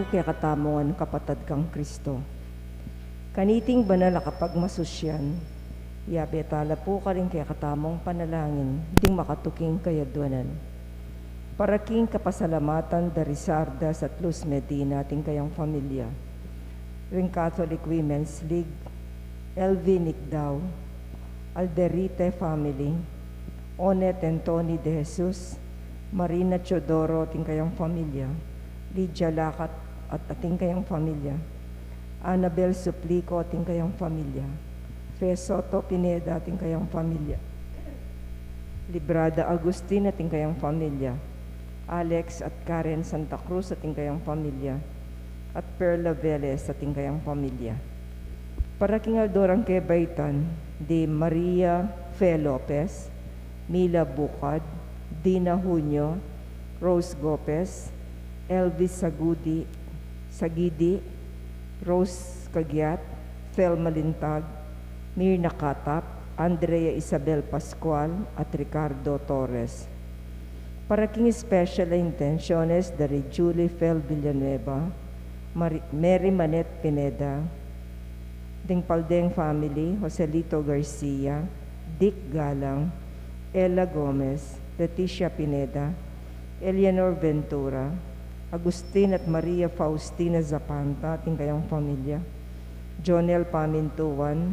kaya katamongan kapatad kang Kristo. Kaniting banal kapag masusyan, yabetala po ka rin kaya katamong panalangin, ding makatuking kayadwanan. Paraking kapasalamatan dari Sardas at Luz Medina ating kayang pamilya. Ring Catholic Women's League, LV Nicdao, Alderite Family, Onet and Tony De Jesus, Marina Chodoro ating kayang pamilya, Lydia Lakat at ating kayang pamilya, Annabel Suplico ating kayang pamilya, Fe Soto Pineda ating kayang pamilya, Librada Agustin ating kayang pamilya, Alex at Karen Santa Cruz ating kayang pamilya, at Perla Velez ating kayang pamilya. Para kingaldorang kebaitan, di Maria Fe Lopez, Mila Bukad, Dina Junio, Rose Gopez, Elvis Sagidi, Rose Cagiat, Fel Malintag, Mirna Katap, Andrea Isabel Pascual, at Ricardo Torres. Para king special intenciones dari Julie Fel Villanueva, Mary Manet Pineda, Ding Paldeng Family, Joselito Garcia, Dick Galang, Ella Gomez, Leticia Pineda, Eleanor Ventura, Agustin at Maria Faustina Zapanta, ating kayang pamilya, Jonel Pamintuan,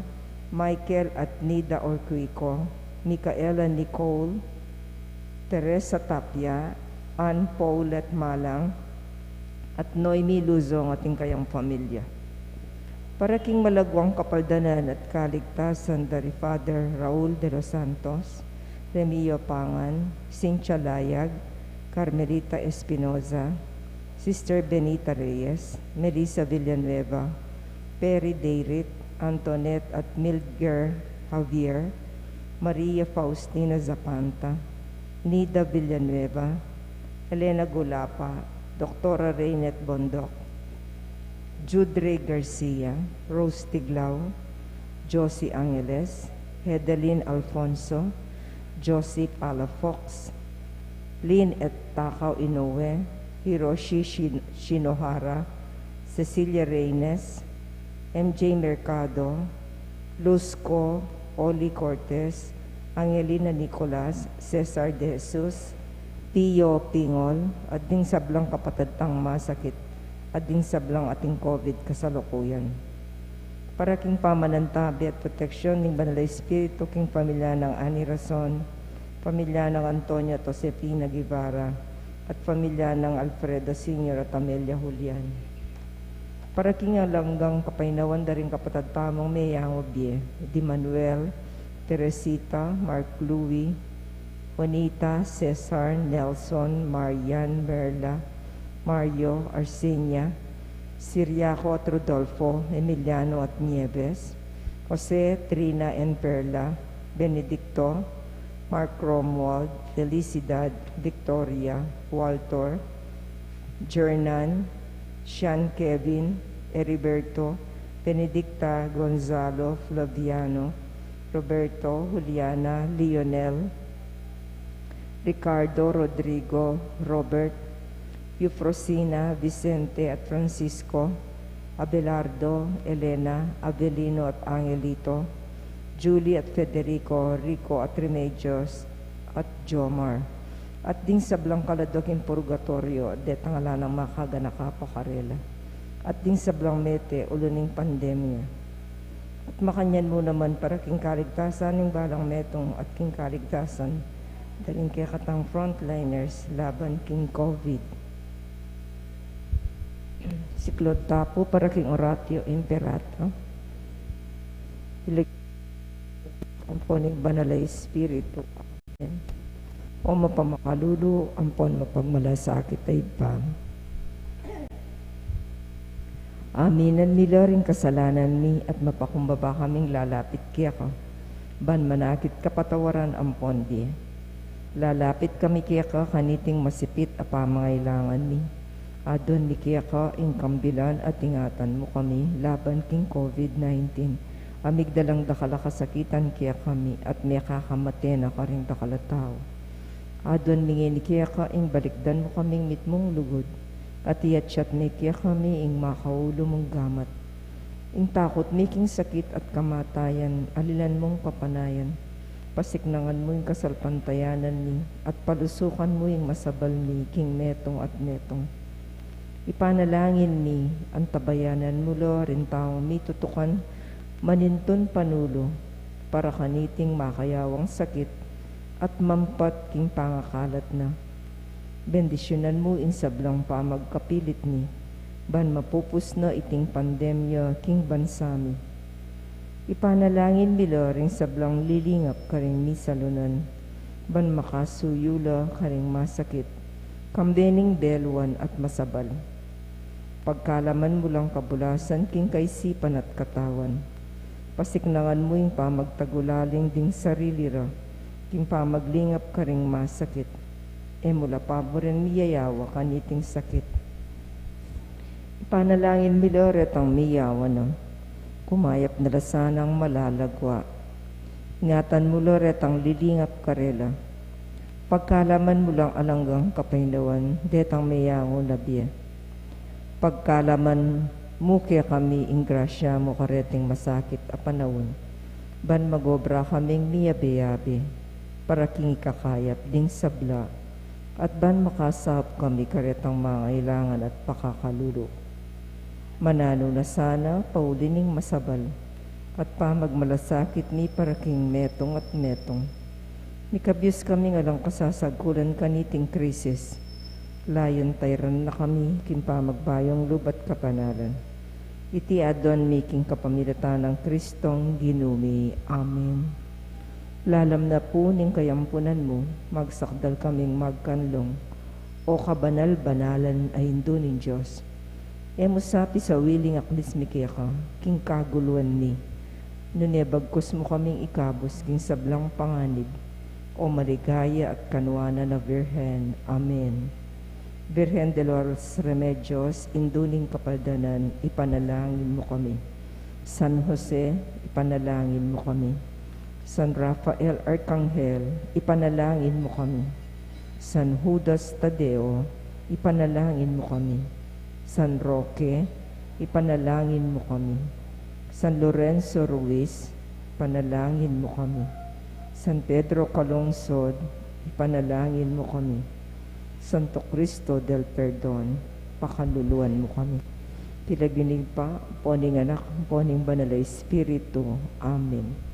Michael at Nida Orquico, Micaela Nicole, Teresa Tapia, Ann Paulette Malang, at Noemi Luzong, ating kayang pamilya. Para king malagwang kapaldanan at kaligtasan dari Father Raul de los Santos, Remio Pangan, Cynthia Layag, Carmelita Espinoza, Sister Benita Reyes, Melissa Villanueva, Perry Deirit, Antoinette at Milger Javier, Maria Faustina Zapanta, Nida Villanueva, Elena Gulapa, Dr. Reynet Bondok, Judre Garcia, Rose Tiglao, Josie Angeles, Hedeline Alfonso, Josie Palafox, Lynn et Takaw Inoue, Hiroshi Shinohara, Cecilia Reynes, MJ Mercado, Luzco, Oli Cortez, Angelina Nicolas, Cesar De Jesus, Pio Pingol, at ding sablang kapatid tang masakit, at ding sablang ating COVID kasalukuyan. Para king pamanantabi at proteksyon ng Banal na Espiritu king pamilya ng Ani Rason, pamilya ng Antonio at Josefina Guevara, at pamilya ng Alfredo Sr. at Amelia Julian. Para kingalanggang kapainawan da rin kapatad tamang Mayangobie, Di Manuel, Teresita, Mark Louie, Juanita, Cesar, Nelson, Marian, Merla, Mario, Arsenia, Siriaco at Rodolfo, Emiliano at Nieves, Jose, Trina and Perla, Benedicto, Mark Romuald, Felicidad, Victoria, Walter, Jernan, Sean Kevin, Heriberto, Benedicta, Gonzalo, Flaviano, Roberto, Juliana, Lionel, Ricardo, Rodrigo, Robert, Eufrosina, Vicente at Francisco, Abelardo, Elena, Avelino at Angelito, Julie at Federico, Rico at Remedios, at Jomar. At ding sablang kaladok in purgatorio, det ang ala ng makaga nakapakarela. At ding sablang mete, uluning pandemya. At makanyan mo naman para king kaligtasan ng balang metong at king kaligtasan, daling kaya katang frontliners laban king COVID. Si Claude Tapo para king Oratio Imperato. Ampon ng Banal na Espiritu. Amen. O mapamakalulu, ampon mapagmalasakit ay pam. Aminan nila rin kasalanan mi at mapakumbaba kaming lalapit kaya ka. Ban manakit kapatawaran ampon di. Lalapit kami kaya ka kaniting masipit a pamangailangan mi. Adon ni kaya ka ingkambilan at ingatan mo kami laban king COVID-19. Amigdalang dakala kasakitan kaya kami at may kakamate na ka rin dakala tao. Adon mingin kaya ka ing balikdan mo kaming mitmong lugod. At iyatsyat mi kaya kami ing makaulo mong gamat. Ing takot mi king sakit at kamatayan, alilan mong papanayan. Pasiknangan mo ing kasalpantayanan mi, at palusukan mo ing masabal mi king metong at metong. Ipanalangin mi, ang tabayanan mo lo, rin taong mi tutukan, manintun panulo, para kaniting makayawang sakit, at mampat king pangakalat na. Bendisyonan mo in sablang pamagkapilit ni, ban mapupus na iting pandemya king bansami. Ipanalangin mi lo, ring sablang lilingap karing misalunan, ban makasuyula karing masakit, kambening belwan at masabal. Pagkalaman mo lang kabulasan king kaisipan at katawan, pasiknangan mo yung pamagtagulaling ding sarili ra, king pamaglingap karing masakit, mula paboren miyayawa kaniting sakit. Ipanalangin mi lo, retang miyawa na, kumayap na lasanang malalagwa. Ingatan mo lo, retang lilingap karela, pagkalaman mo lang alanggang kapainawan, detang miyango na biya. Pagkalaman mo kaya kami ing grasya mo kareting masakit a panahon, ban magobra kaming miyabe-yabe, para king kakayap ding sabla, at ban makasap kami karetang mangailangan at pakakalulo. Manano na sana paulining masabal, at pamagmalasakit ni para king metong at metong. Mikabyos kami ngalang kasasagulan kaniting krisis, layon tayran na kami kimpa magbayong lubat kapanalan. Iti adon miking kapamilatan ng Kristong ginumi. Amen. Lalam na po ning kayampunan mo, magsakdal kaming magkanlong, o kabanal-banalan ay hindo ning Diyos. Emusapi sa wiling aklis mikiya ka, king kaguluan ni, nunebagkos mo kaming ikabos king sablang panganib, o maligaya at kanwana na Virhen. Amen. Virgen de los Remedios, induning kapaldanan, ipanalangin mo kami. San Jose, ipanalangin mo kami. San Rafael Arcangel, ipanalangin mo kami. San Judas Tadeo, ipanalangin mo kami. San Roque, ipanalangin mo kami. San Lorenzo Ruiz, ipanalangin mo kami. San Pedro Calungsod, ipanalangin mo kami. Santo Cristo del Perdon, pakaluluan mo kami. Kilaginig pa, poning anak, poning banal na Espiritu. Amen.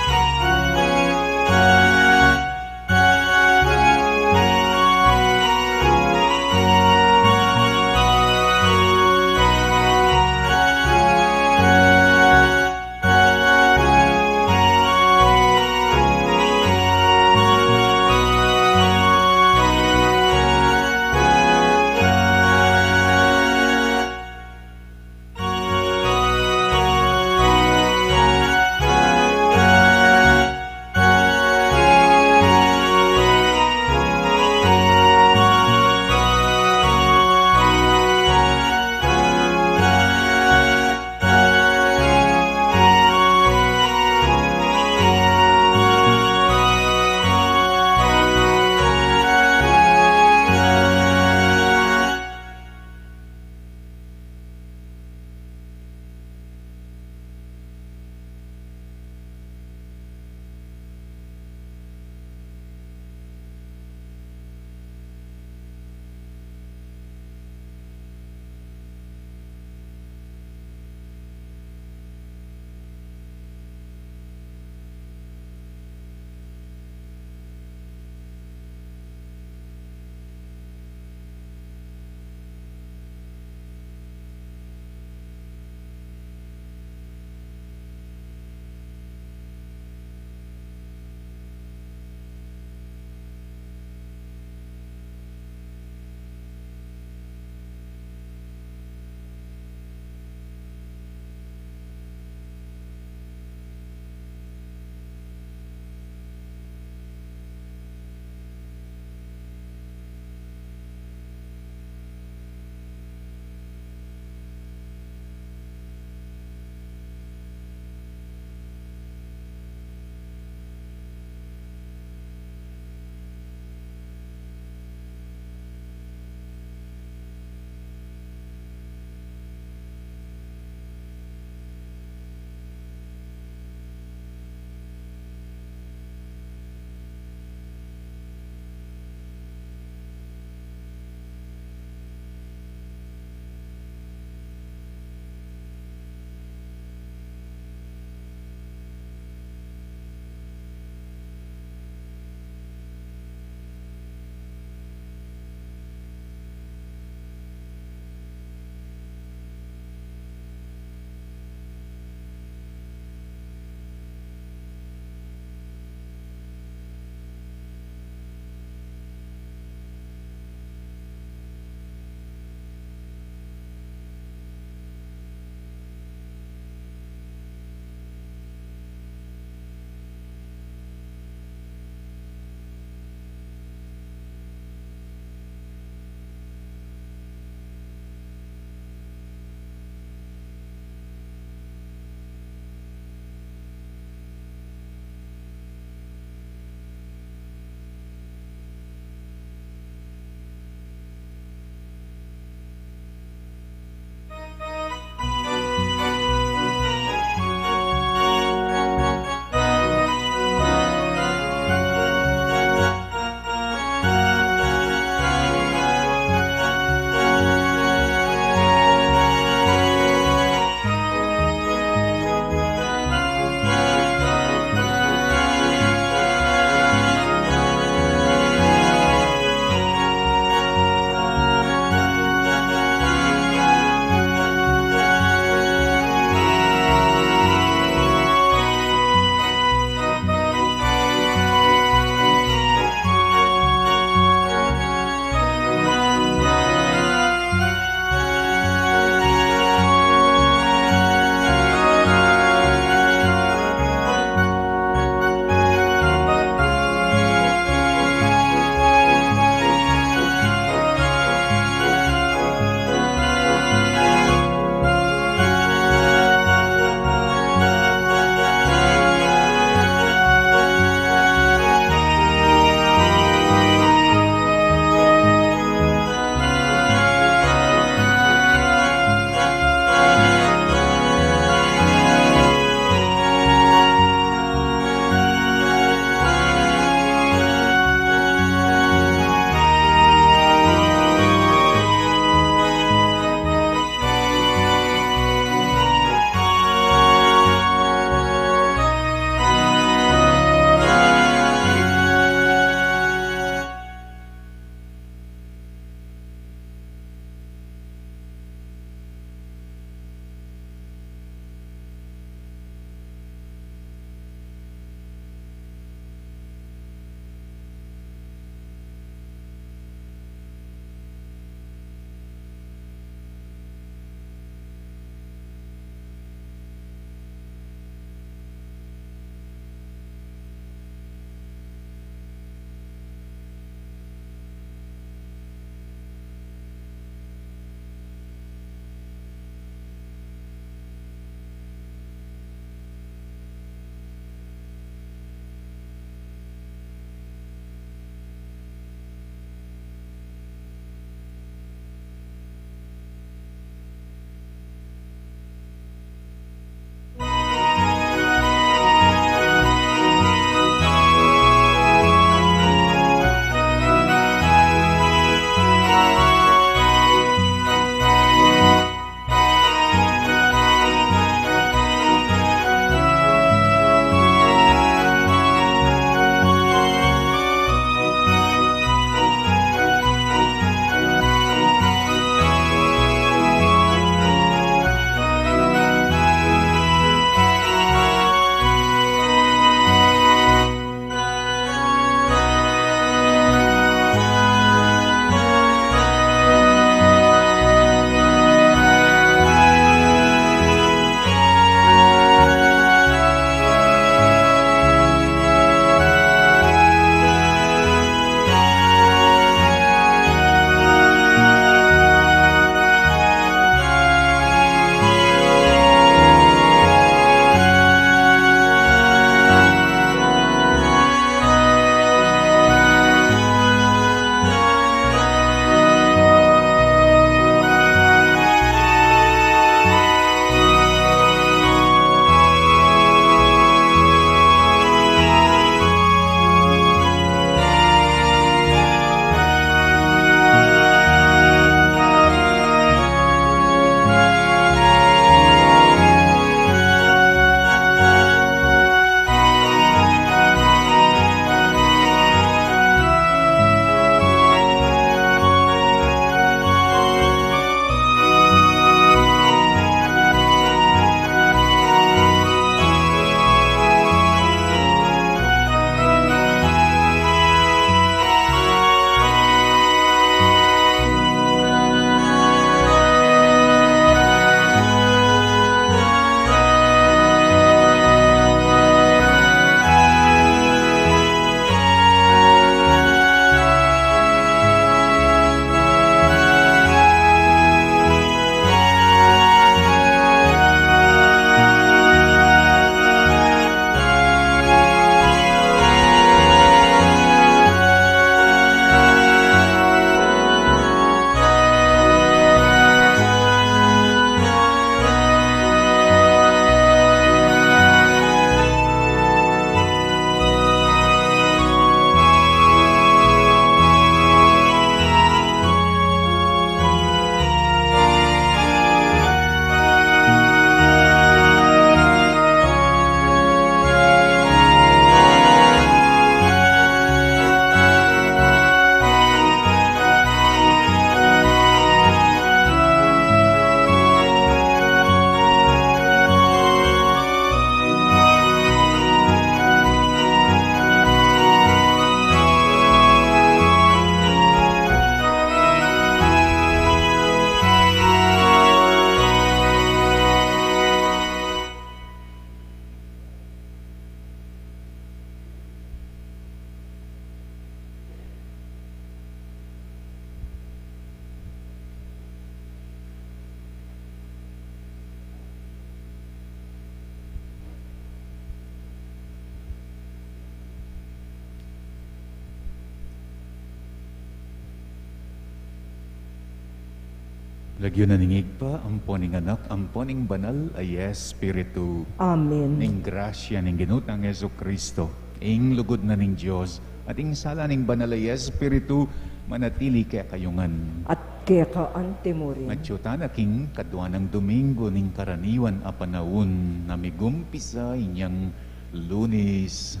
Lagyo na ningig pa, amponing anak, amponing banal, ay Espiritu. Amen. Ning grasya ning ginutang Yesu Kristo, ing lugod na ning Dios at ing sala ning banal ay Espiritu, manatili kaya kayungan. At kaya ka antemuri. Matsyutan aking kadwa ng Domingo ning karaniwan a panahon na migumpisa inyang Lunes.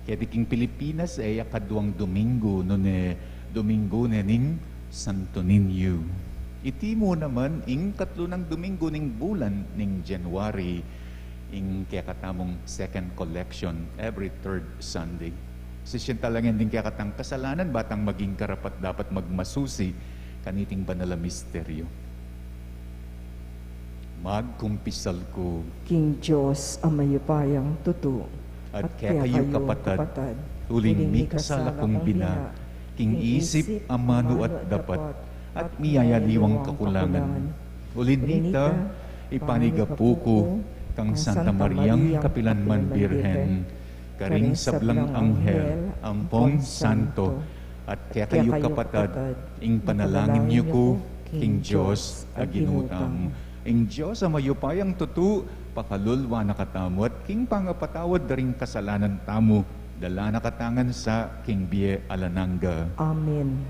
Kaya diking Pilipinas ay kadwang Domingo Domingo ning Santo Niño. Iti mo naman, ing katlo ng Domingo ning bulan ning January, ing kaya katamong second collection every third Sunday. Sisyenta lang yan din kaya katang kasalanan, batang maging karapat dapat magmasusi, kaniting banal na misteryo. Magkumpisal ko, King Diyos, amayupayang tutu. at kaya kayo kapatad, huling mi kasala kong bina, king isip, amano at dapat, at miyayaliwang kakulangan. Ulinita, ipanigapuko, kang Santa Mariang Kapilanman Birhen, karing sablang anghel, ampong santo, at kaya kayo kapatad, ing panalangin niyo ko, king Diyos, aginutang. Ing Diyos, amayupayang tutu, pakalulwa nakatamo, at king pangapatawad daring kasalanan tamo, dala nakatangan sa king Bie Alananga. Amen.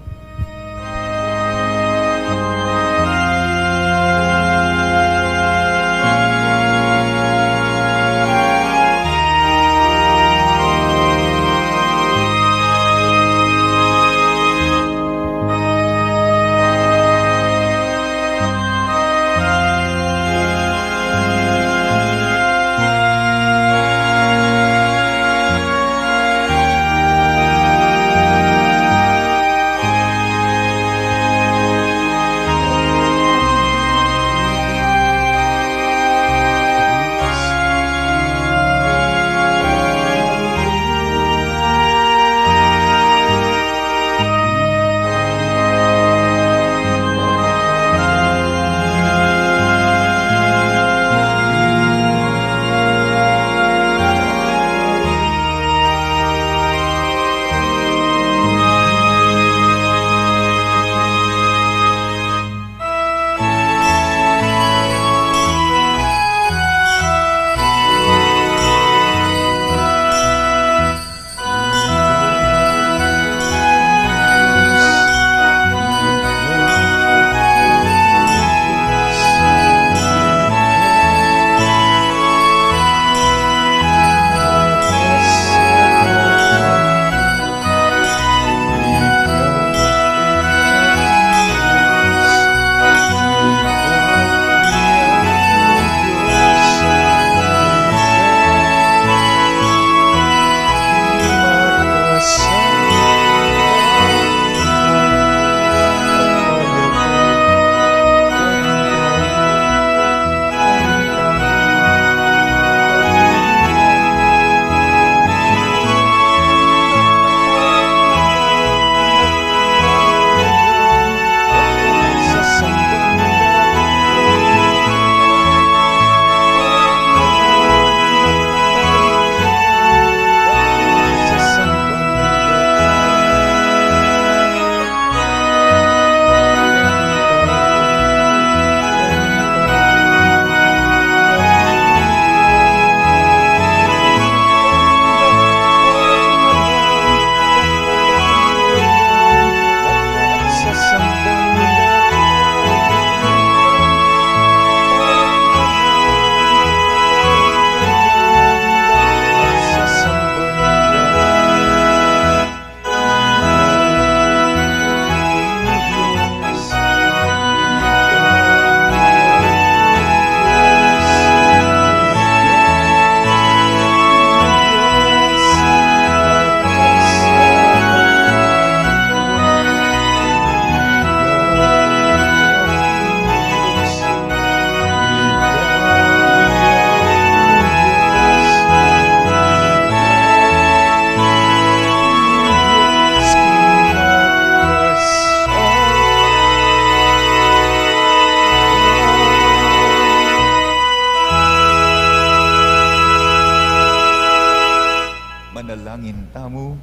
Manalangin tamo,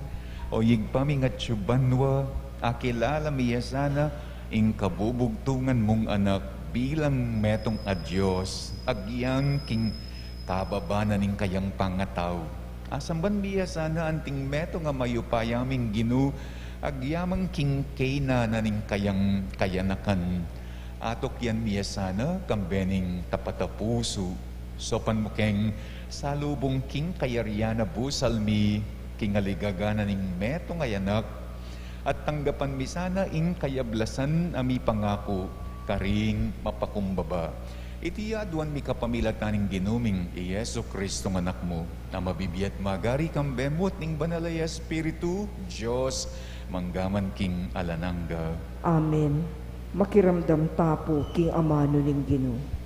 o yigpami nga tsubanwa, akilala miyasana, ing kabubugtungan mong anak bilang metong adyos, agyang king kababanan ning kayang pangataw. Asamban biya sana anting meto nga mayupayaming ginu, agyamang king kayna na ning kayang kayanakan. Atok yan miya sana kambening tapatapuso. Sopan mo keng salubong king kayaryana busalmi, king aligagana ning meto nga yanak, at tanggapan mi sana ing kayablasan ami pangako, karing mapakumbaba. Iti aduan mi kapamilataning ginuming Yesu Kristo ng anak mo, na mabibiyat magari kang bemot ning banalay Espiritu, Diyos, manggaman king alanangga. Amen. Makiramdam tapo king amano ning Ginoo.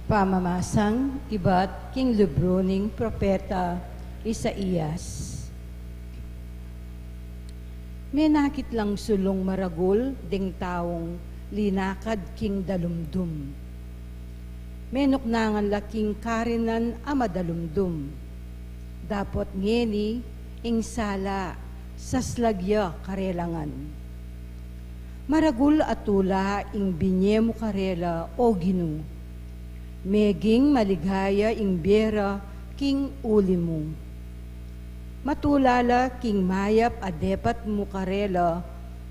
Pamamasang iba't king libro ning propeta Isaías. May nakit lang sulong maragul ding taong linakad king dalumdum. May nuknangan laking karinan amadalumdum. Dapot ngeni ing sala saslagya karelangan. Maragul atula ing binyemo karela o Ginu. Meging maligaya ing bera king uli mo. Matulala king mayap adepat mo karela,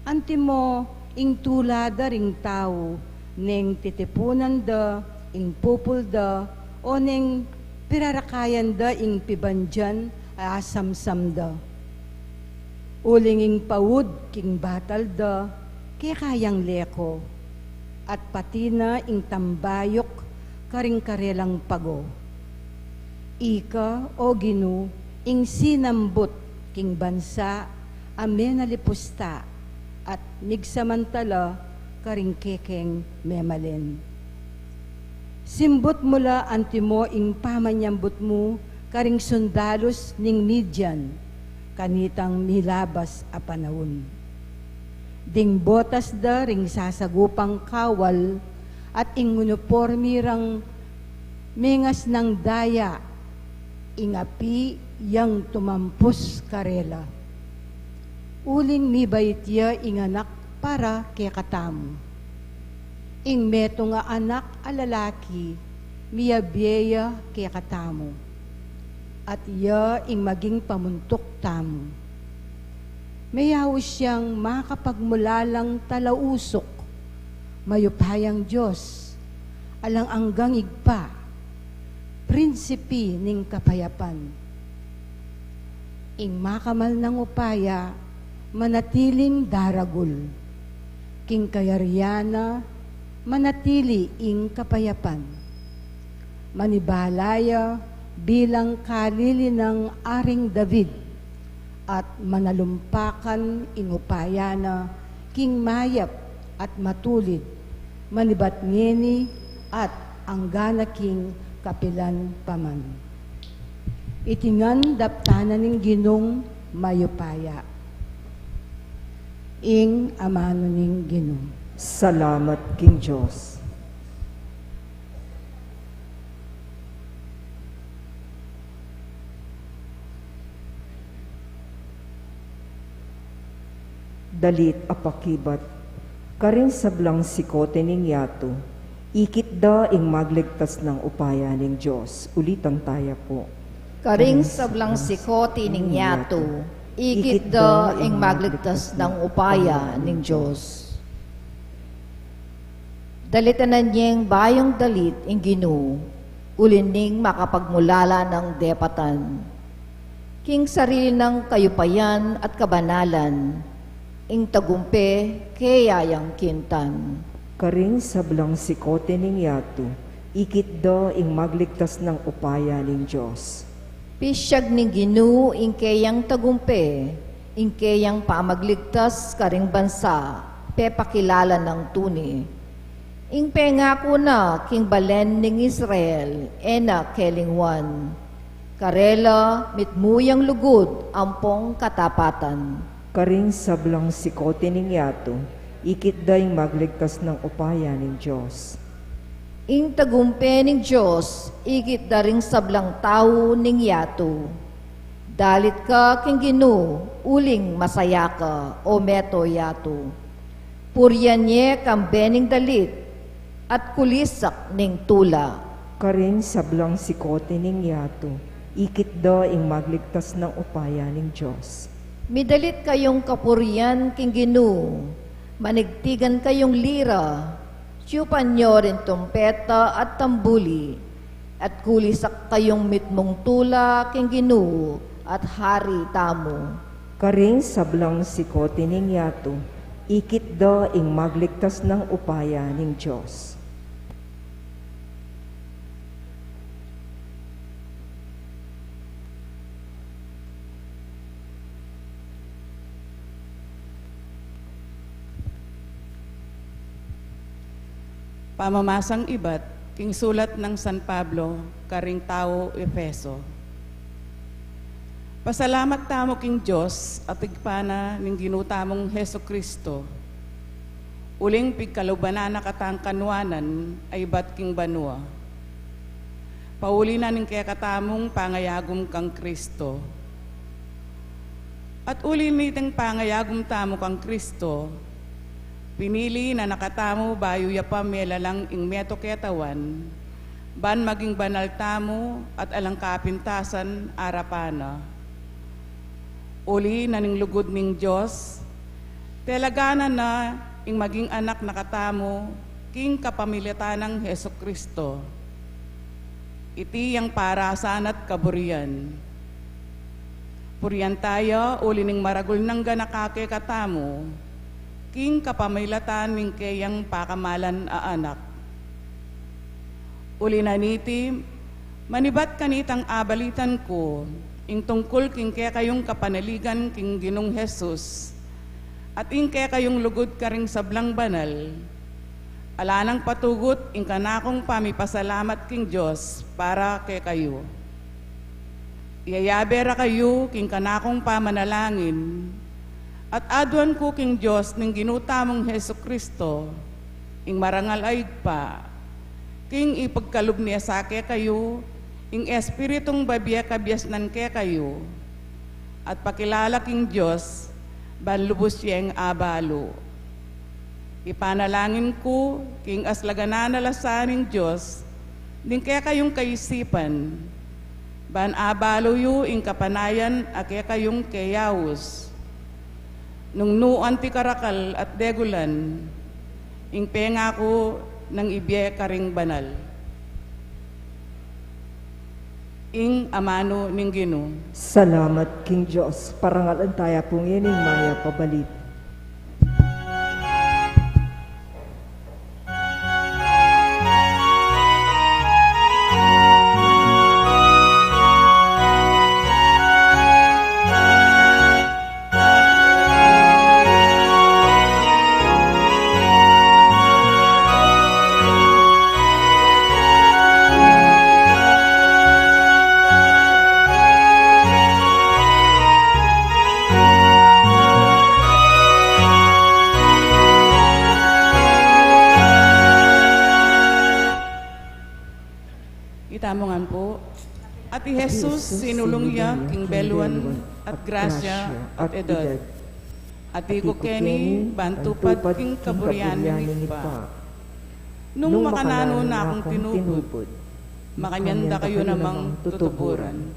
antimo ing tulada ring tao, ning titipunan da, ing pupul da, o ning pirarakayan da ing pibandyan asamsam da. Uling ing pawud king batal da, kayang leko, at pati na ing tambayok karing karelang pago. Ika o Ginu, ing sinambot king bansa, amen nalipusta, at migsamantala karing kekeng memalen. Simbot mula antimo ing pamanyambot mo, karing sundalos ning Midian, kanitang milabas a panahon. Ding botas da ring sasagupang kawal, at ing uniforme rang mengas ng daya, ingapi yang tumampus karela. Uling mibaytya inganak para kay katamu. Ing meto nga anak alalaki, miyabeya kay katamu. At iya ing maging pamuntok tamu. Mayaw siyang makapagmulalang talausok, mayupayang Diyos, alang anggang igpa, prinsipi ning kapayapan. Ing makamal ng upaya, manatiling daragul, king kayaryana, manatili ing kapayapan. Manibalaya bilang kalili ng aring David, at manalumpakan ing upayana, king mayap at matulid, manibat ngeni at angganaking kapilan paman. Itingan daptanan ning Ginong mayupaya. Ing amano ning Ginong. Salamat king Diyos. Dalit apakibat, karing sablang sikote ning yato, ikit da ing magligtas ng upaya ning Diyos. Ulitan taya po. Karing sablang sikoti ning yato, ikit da ing magligtas ng upaya ning Diyos. Dalitanan niyang bayong dalit ing Ginoo, ulining makapagmulala ng depatan. King sarili ng kayupayan at kabanalan, ing tagumpe kayayang kintan. Karing sablang sikote ning yato, ikit da ing magligtas ng upaya ning Diyos. Pisyag ning Ginoo ing kayang tagumpe, ing kayang pamagligtas karing bansa, pepakilala ng tuni. Ing pengako na king balen ning Israel, ena kelingwan. Karela mitmuyang lugod, ampong katapatan. Karing sablang sikote ning yato, ikit da ing magligtas ng upaya ning Diyos. Ing tagumpe ning Diyos, igit daring sablang tao ning yato. Dalit ka king Ginu, uling masaya ka, o meto yato. Puryanye kang bening dalit, at kulisak ning tula. Karing sablang sikote ning yato, ikit da ing magligtas ng upaya ning Diyos. Midalit kayong kapurian king Ginu, manigtigan kayong lira, tiyupan nyo rin tumpeta at tambuli, at kulisak kayong mitmong tula king Ginu, at hari tamo. Karing sablang sikote ning yato, ikit da ing magligtas ng upaya ning Diyos. Pamamasang ibat, king sulat ng San Pablo, karing tao Efeso. Pasalamat tamo king Diyos at tigpana ning ginutamong Heso Kristo. Uling pigkalubanan na katangkanwanan ay bat king banua. Pauli na ning kaya katamong pangayagom kang Kristo. At uli niteng pangayagom tamo kang Kristo, pinili na nakatamo bayo yapa melalang ing meto ketawan, ban maging banal tamo at alang kapintasan arapana. Uli na ning lugod ning Diyos, telagana na ing maging anak nakatamo, king kapamilyatanang Heso Kristo. Iti yang parasan at kaburian. Purian tayo, uli ning maragul ng ganakake katamo, king kapamilatan ning kayang pakamalan a anak. Uli na niti, manibat kanitang abalitan ko, ing tungkol king kaya kayong kapanaligan king Ginong Jesus, at ing kaya kayong lugod karing sablang banal, alanang patugot ing kanakong pamipasalamat king Diyos para kay kayo. Iyayabera kayo king kanakong pamanalangin, at aduan ko king Diyos ning ginutamong Heso Kristo, ing marangal ay pa, king ipagkalub niya sa kaya kayo, ing espiritong babiya kabyasnan kaya kayo, at pakilala king Diyos, banlubos siyang abalo. Ipanalangin ko, king aslaganan na lasaning Diyos, ning kaya kayong kaisipan, ban abalo yu ing kapanayan a kaya kayong kayawos. Nung nuan ti karakal at degulan, ing penga ko ng ibye karing banal. Ing amano ning Ginoo. Salamat king Diyos, parangalan tayo pong ining maya pabalit. Itamongan po. At ti Jesus sinulong ya king beluan at grasya at edad. At ti kukeni bantupad king kaburian ning pa. Nung makanano na akong tinupod, makanyanda kayo namang tutuburan.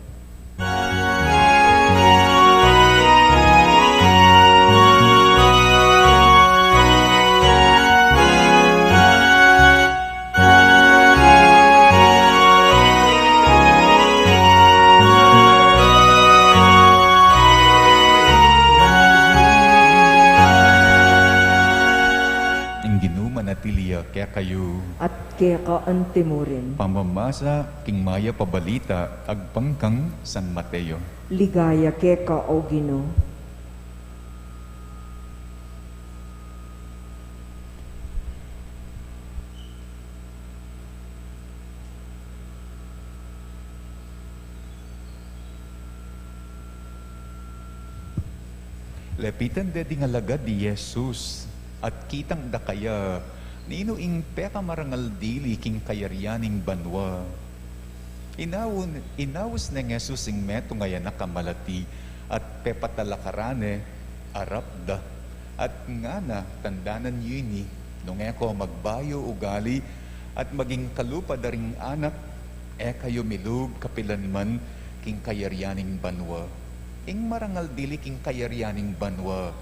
Kaya kayo At kaya kaante mo rin, pamamasa king maya pabalita agpangkang San Mateo. ligaya kaya ka o Ginoo. Lepitan dedi nga lagad di Jesus at kitang da kaya Nino ing peka marangal dili king kayaryaning banwa. Inawas ng Jesus ing meto ngayon nakamalati at pepatalakarane arapda. At nga na tandanan yun nung eko magbayo ugali at maging kalupa daring anak, kayo milug kapilanman king kayaryaning banwa. Ing marangal dili king kayaryaning banwa,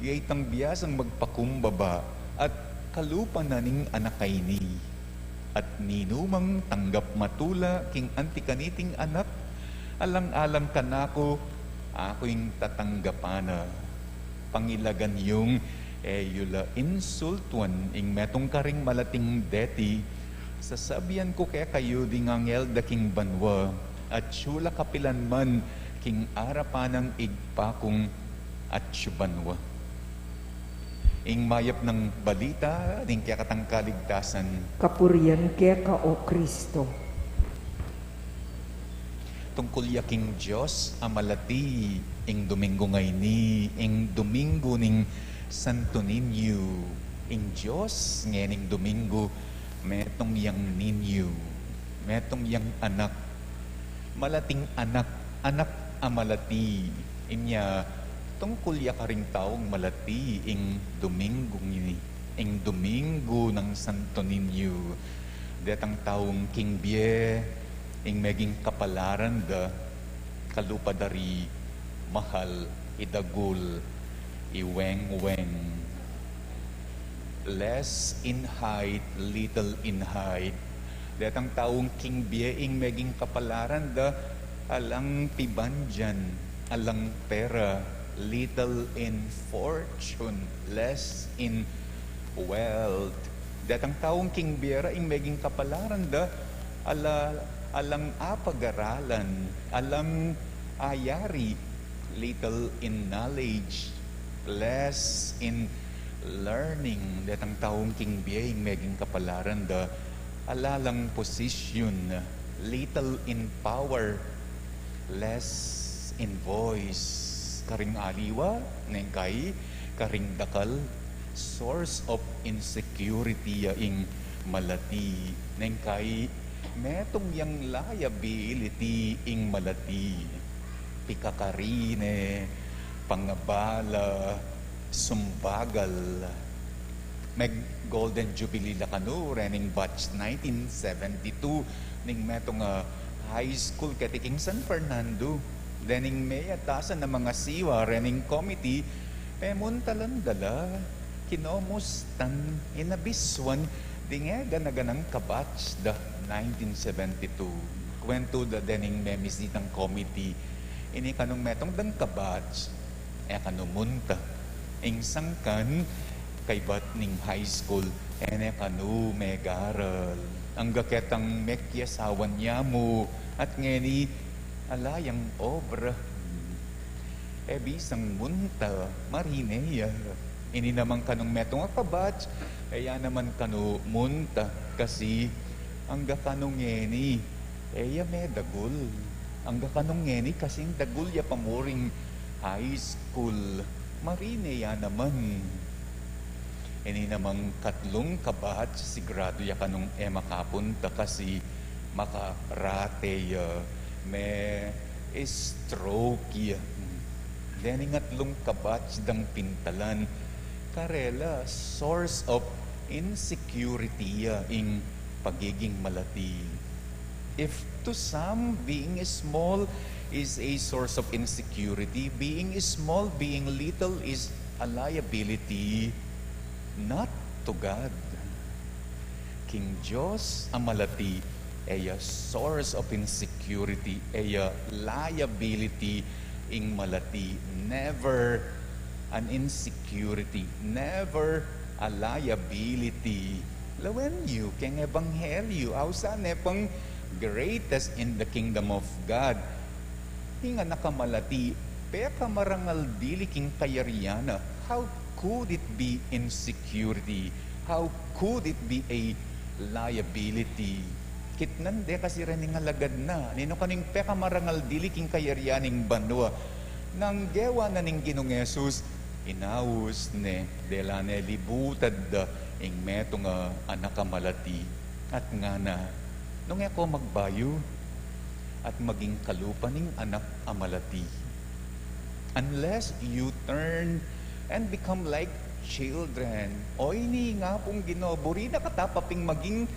yaitang biyasang magpakumbaba at kalupa na ning anakay ni. At ninumang tanggap matula king antikaniting anak, alang-alang kanako, ako'y tatanggapana. Pangilagan yung yula insultuan ing metong karing malating deti, sasabihan ko kaya kayo ding angel da king banwa, at syula kapilanman king arapanang igpakong at syubanwa. Ing mayap ng balita, ning kaya katang kaligtasan. Kapurian kaya ka o Kristo. Tungkol yaking Diyos, amalati, ing Domingo ngayni, ing Domingo ning Santo Niño. Ing Diyos, ngayon Domingo, metong yang ninyo, metong yang anak, malating anak, anak amalati. Inya, tungkol ya karing taong malati ing Domingo ngini, ing Domingo ng Santo Niño. Detang taong King Bie, ing meging kapalaran da, kalupadari, mahal, idagul, iweng-weng. Less in height, little in height. Detang taong King Bie, ing meging kapalaran da, alang pibanjan, alang pera, little in fortune, less in wealth. Datang taong King Biera ing meging kapalaran da alang apag-aralan, alang ayari, little in knowledge, less in learning. Datang taong King Biera ing meging kapalaran da alalang position, little in power, less in voice. Karing aliwa, nengkay, karing dakal, source of insecurity ing malati. Nengkay, metong yang liability ing malati. Pikakarine, pangabala, sumbagal. Meg Golden Jubilee lakano, rening batch 1972, ning metong high school katiking San Fernando. Dening may atasan ng mga siwa, rening committee, pemuntalan dala, kinomustan, inabiswan, dinga ganang kabatch da 1972. Kwento da dening may misitang committee, ini kanong metong dan kabatch, kanumunta, ing sangkan, kay bat ning high school, kanu may garal, ang gaketang mekyasawan niya mo, at ngeni, alayang obra. Bisang munta, marineya. Ini naman kanong metong akabatch, kaya naman kanu munta, kasi ang gakanong ngeni, may dagul. Ang gakanong ngeni, kasing dagul ya pamuring high school. Marineya naman. Ini namang katlong kabatch, sigurado ya kanong makapunta, kasi makarate may stroke ya. Then ngatlong kabatch dang pintalan, karela source of insecurity ing pagiging malati. If to some, being small is a source of insecurity, being small, being little is a liability, not to God. King Diyos ang malati, a source of insecurity, a liability ing malati. Never an insecurity, never a liability. Lawen you, keng ebanghelyo, ausan pang greatest in the kingdom of God. Hinga nakamalati, peka marangal dili king kayariana. How could it be insecurity? How could it be a liability? Kitnan de kasi rin nga lagad na. Nino kaning peka marangal dili king kayaryaning banwa. Nang gewa na ning Ginong Jesus, inaus ne, dela ne libutad da, ing meto nga anak ka malati, at nga na, nung ako magbayo, at maging kalupaning anak amalati. Unless you turn and become like children, o ini nga pong ginoburi na katapaping maging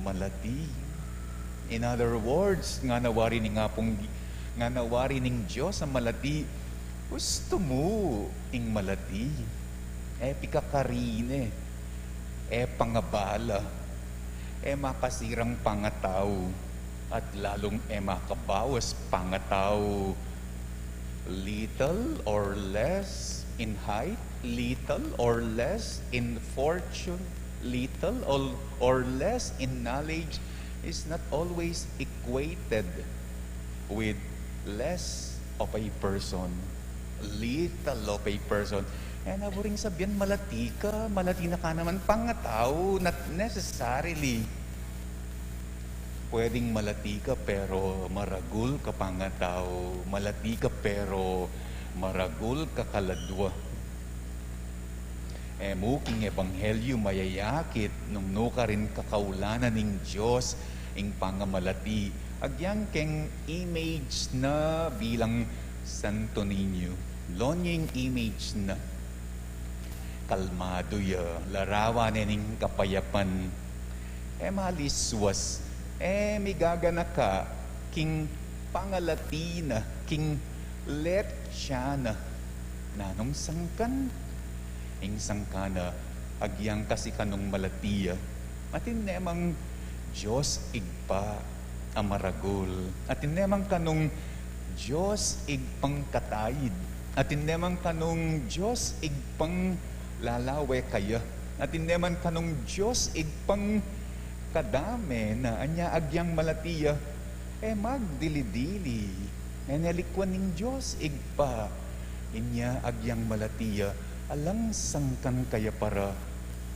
malati. In other words, nga nawari ning Diyos ang malati, gusto mo ing malati. Pikakarine, pangabala, makasirang pangataw, at lalong makabawas pangataw. Little or less in height, little or less in fortune, little or less in knowledge is not always equated with less of a person. Little of a person. Naburing sabihan, malati na ka naman pangataw, not necessarily. Pwedeng malati ka pero maragul ka pangataw. Malati ka pero maragul ka kaladwa. Muking ebanghelyo mayayakit nung nuka rin kakaulanan ning Diyos ing pangamalati. Agyang keng image na bilang Santo Niño. Lonyeng image na kalmado ya, larawan ning kapayapan. Maliswas, migagana ka, king pangalatina, king letsyana, nanong sangkan, ing sangkana, agyang kasi kanong malatiya, atin nemang Diyos igpa amaragol, atin nemang kanong Diyos igpang katayid, atin nemang kanong Diyos igpang lalawe kaya, atin neman kanong Diyos igpang kadame na anya agyang malatiya, magdili-dili, nelikwan ning Diyos igpa, inya agyang malatiya, alang sangkan kaya para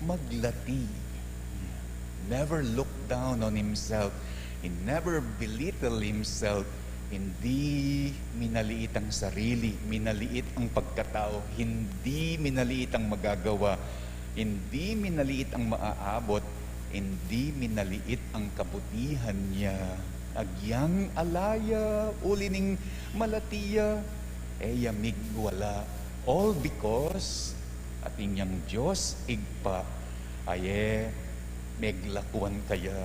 maglati. Never look down on himself, he never belittle himself, hindi minaliit ang sarili, minaliit ang pagkatao, hindi minaliit ang magagawa, hindi minaliit ang maaabot, hindi minaliit ang kabutihan niya. Agyang alaya, ulining malatiya, yamig wala. All because ating yang Diyos igpa, meglakuan kaya.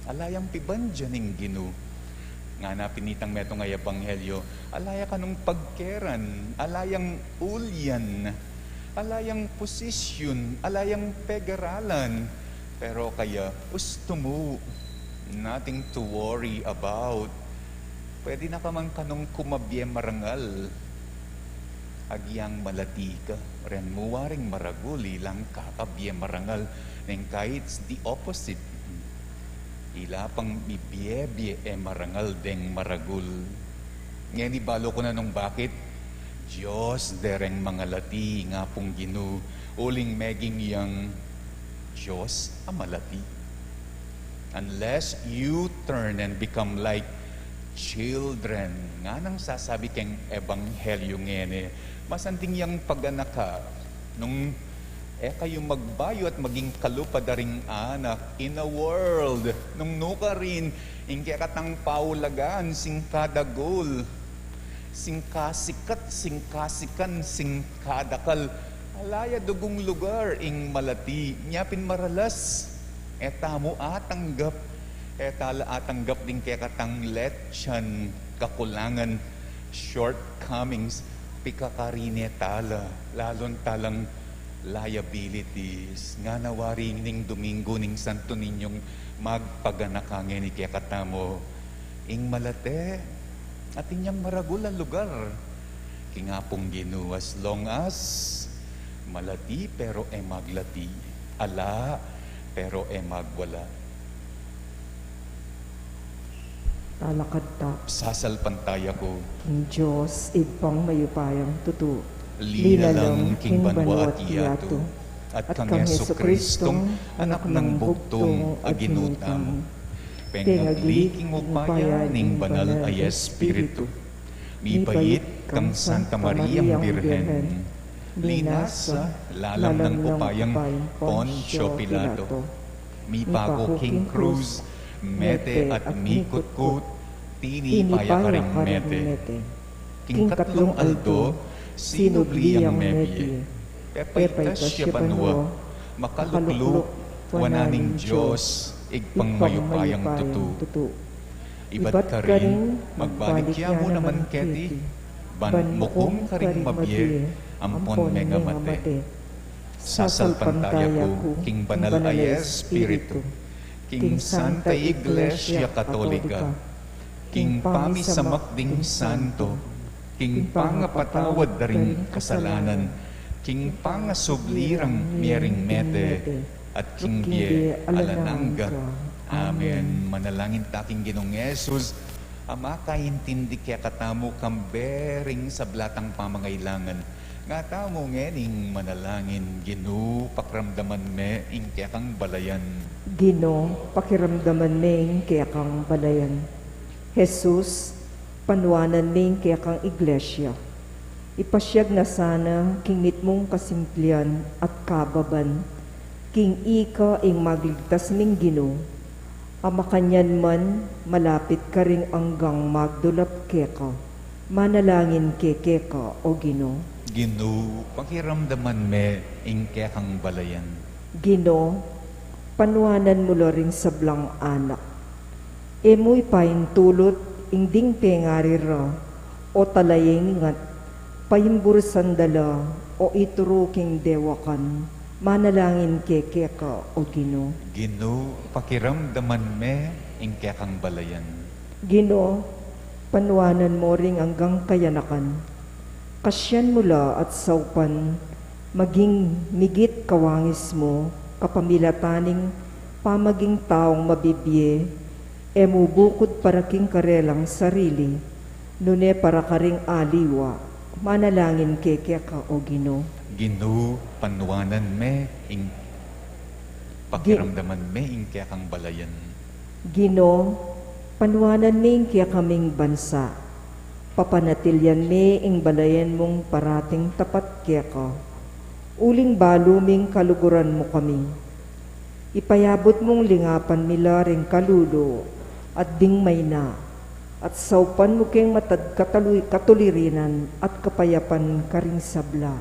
Alayang piban dyan ing Ginu. Nga na pinitang meto nga ebanghelyo, alaya kanong pagkeran, alayang ulyan, alayang posisyon, alayang pegaralan. Pero kaya, gusto mo, nothing to worry about. Pwede na ka man kanong kumabye marangal. Agyang malati ka, ren muwaring maraguli lang kakabye marangal. Neng kahit the opposite, ila pang bibye-bye marangal deng maragul. Ngayon ibalo ko na nung bakit Diyos dereng mga lati nga pong Ginu uling meging yang Diyos amalati. Unless you turn and become like children, nga nang sasabi keng ebanghelyo ngene, masanting yang paganak ka nung kayo magbayo at maging kalupadaring anak in a world nung nuka rin ingke katang paulagan singkadagol singkasikat singkasikan singkadakal alaya dugong lugar ing malati nyapin maralas tamo atanggap tala atanggap din kaya katang letsyan kakulangan shortcomings pikakarine tala lalon talang liabilities nga nawaring ning Domingo ning Santo Ninyong magpaganakangin ni kaya katamo ing malate at inyang maragul ang lugar kingapong Ginu as long as malati pero maglati ala pero magwala Talakad ta, sasalpantaya ko king Diyos igpang mayupayang tutu. Linalang king Banwa at Iyato, at kang Jesucristong anak ng bugtong aginutang, pengagliking upaya ning banal ay Espiritu, mibait kang Santa Mariang Birhen, linasa, lalam ng pupayang Poncio Pilato, mipago King Cruz, mete at mikutkut, tini payakaring mete, king katlong aldo, sinubliyang mebye, pepaytas siya panwa, makalukluk, wananing Diyos, igpangmayupayang tutu. Ibat ka rin, magbalik kya mo naman keti, ban mukum ka rin mabye, ampon menga mate. Sasalpantaya ko, King Banal ay Espiritu, King Santa Iglesia Katolika, King Pami sa Makding Santo, King Pangapatawad daring kasalanan, King Pangasublirang miering mete, at King Bie alanangga. Amen. Manalangin taking Ginong Yesus, Ama kaintindi kaya katamo kambering sa blatang pamangailangan. Nga tamo ngening manalangin, Gino pakramdaman me ing kaya kang balayan. Gino, pakiramdaman ning kaya kang balayan. Jesus, panuanan ning kaya kang iglesia. Ipasyag na sana kingit mong kasimplian at kababan, king ika ing magligtas ning Gino. Ama kanyan man, malapit ka ring anggang magdulap keka, manalangin keka o Gino. Gino, pakiramdaman me ing kaya kang balayan. Gino, panuanan mo ring sablang anak. Emoy paintulot ingding pengarira o talayeng ngat payimbur sandala o ituruking dewakan, manalangin keka o Gino. Gino, pakiramdaman me ing kaya kang balayan. Gino, panuanan mo ring hanggang kayanakan. Kasyan mula at saupan, maging migit kawangis mo, kapamilataning pamaging taong mabibye, emubukod para king karelang sarili, nune para karing aliwa, manalangin keka o Gino. Gino, panuanan me ing pakiramdaman me ing kaya kang balayan. Gino, panuanan ning kaya kaming bansa, papanatilyan me ing balayan mong parating tapat keka, uling baluming kaluguran mo kami. Ipayabot mong lingapan nila ring kalulo at dingmay na, at saupan mo keng matad katulirinan at kapayapan karing sabla,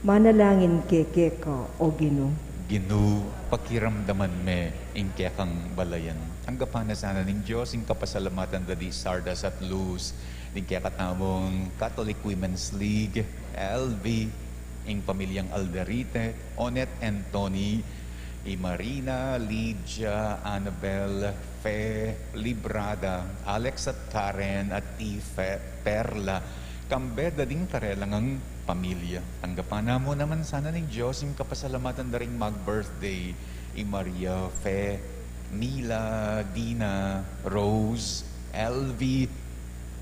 manalangin keka o Gino. Gino, pakiramdaman me ing kaya kang balayan. Ang gapana sana ning Diyos, ing kapasalamatan dadi Sardas at Luz, ing kaya katamong Catholic Women's League, LV, ing pamilyang Alderite, Onet and Tony, Marina, Lydia, Annabel, Fe, Librada, Alex at Karen, at Ife, Perla, kambeda ding karelang ang pamilya. Tanggapana mo naman sana ng Diyos yung kapasalamatan na rin mag-birthday, Maria, Fe, Mila, Dina, Rose, LV,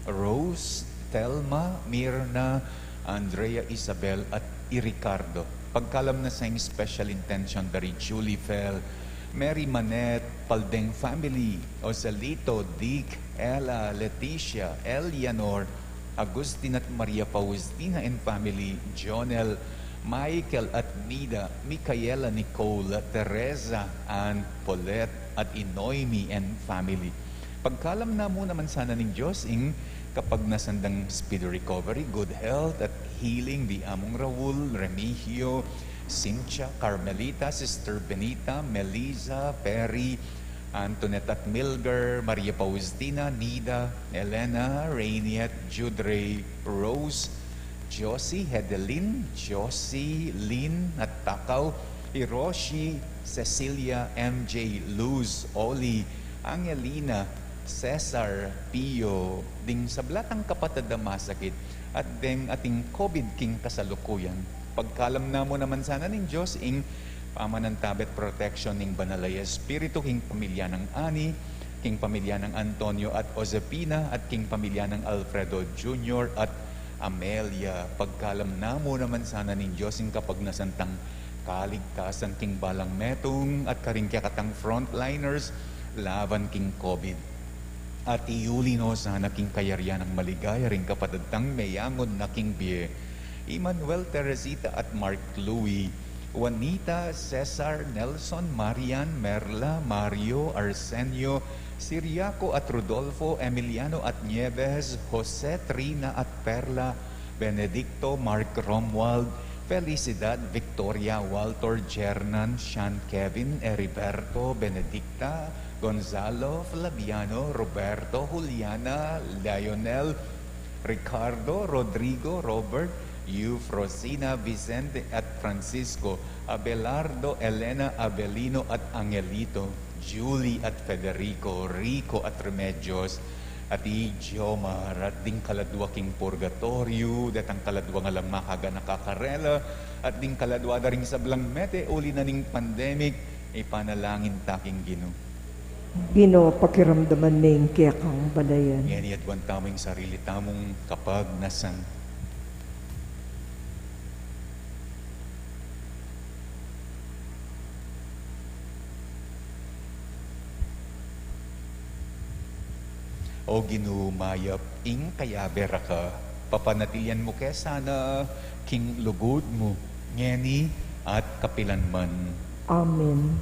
Rose, Telma, Mirna, Andrea, Isabel, at Ricardo. Pagkalam na sa special intention dari Julie Fel, Mary Manette, Paldeng family, Osalito, Dick, Ella, Leticia, Elianor, Agustin at Maria Faustina and family, Jonel, Michael at Nida, Micaela, Nicole, Teresa, Ann, Paulette at Inoymi and family. Pagkalam na mo naman sana ng Diyos kapag nasandang speedy recovery, good health at healing di among Raul, Remigio, Cynthia, Carmelita, Sister Benita, Melissa, Perry, Antoinette at Milger, Maria Faustina, Nida, Elena, Rainiet, Judre, Rose, Josie, Hedelin, Josie, Lynn at Takaw, Hiroshi, Cecilia, MJ, Luz, Oli, Angelina, Cesar, Pio, ding sablatang kapatid na masakit, at ding ating COVID king kasalukuyan. Pagkalam na mo naman sana ng Diyos, pamanantabet protection ng Banalay Espiritu, king pamilya ng Ani, king pamilya ng Antonio at Josepina, at king pamilya ng Alfredo Jr. at Amelia. Pagkalam na mo naman sana ng Diyos, kapag nasantang kaligtasan king balang metong at karing katang frontliners, laban king COVID. At iuli no sana king kayaryan ng maligaya ring kapatadtang mayangon na king bie, Emmanuel Teresita at Mark Louie, Juanita, Cesar, Nelson, Marian, Merla, Mario, Arsenio, Siriaco at Rodolfo, Emiliano at Nieves, Jose, Trina at Perla, Benedicto, Mark Romuald, Felicidad, Victoria, Walter, Jernan, Sean, Kevin, Heriberto, Benedicta, Gonzalo, Flaviano, Roberto, Juliana, Lionel, Ricardo, Rodrigo, Robert, Yuf, Rosina, Vicente at Francisco, Abelardo, Elena, Abelino at Angelito, Julie at Federico, Rico at Remedios, at Jomar at ding kaladwa king purgatorio, datang kaladwa nga lang makaga nakakarela, at ding kaladwa da ring sablang mete, uli na ning pandemic, ipanalangin taking Ginoo. Ginoo, pakiramdaman ning kaya kang balayan. Yan yadwan tamong sarili tamong kapag nasan. O Ginoo, mayap ing kayabera ka, papanatilian mo kaya sana king lugod mo, ngeni at kapilanman. Amen.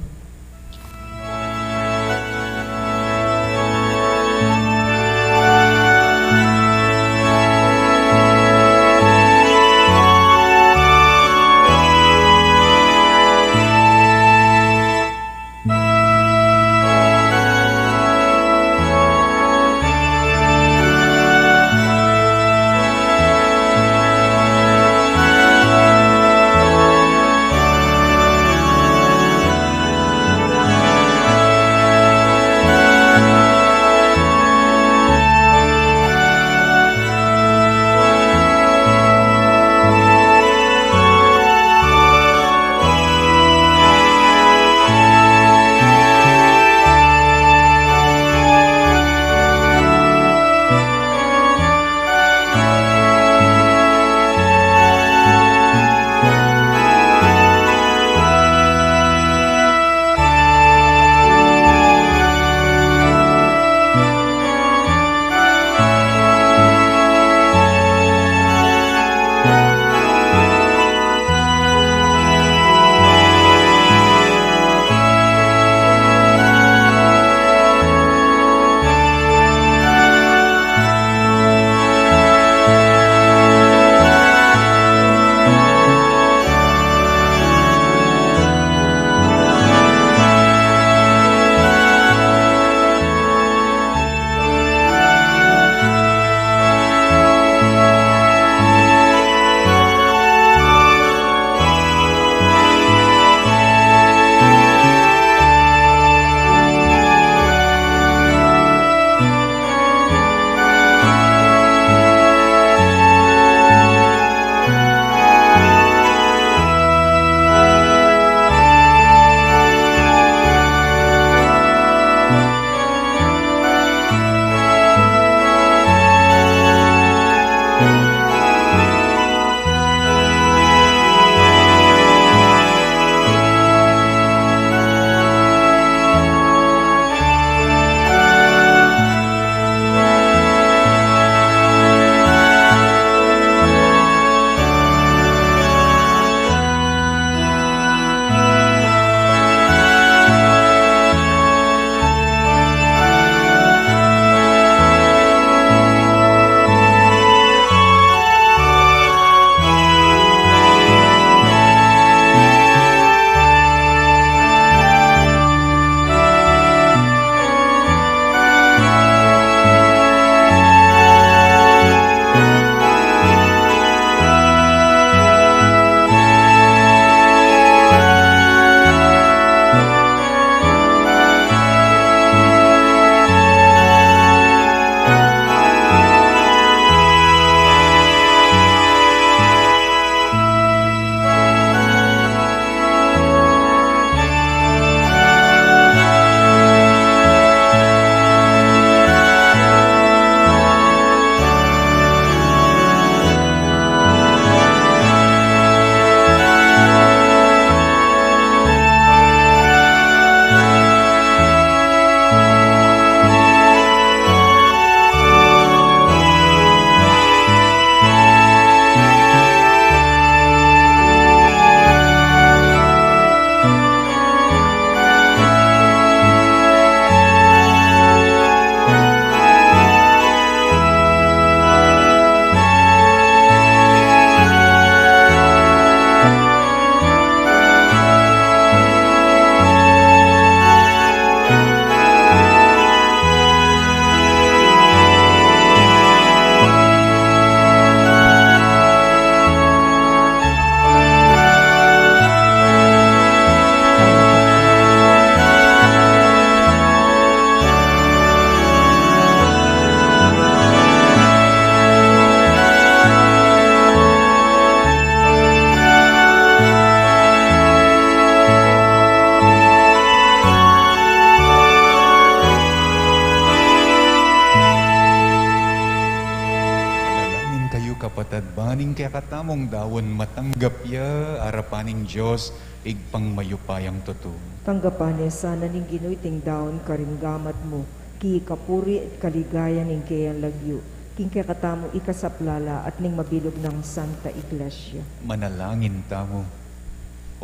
kapatad, baning kaya katamong dawon matanggap ya arapaning Diyos, igpang mayupayang totoo. Tanggapan sana ning ginuiting daon karimgamat mo, ki kapuri at kaligaya ning kayang lagyo, king kaya katamo ikasaplala at ning mabilog ng Santa Iglesia. Manalangin tamo.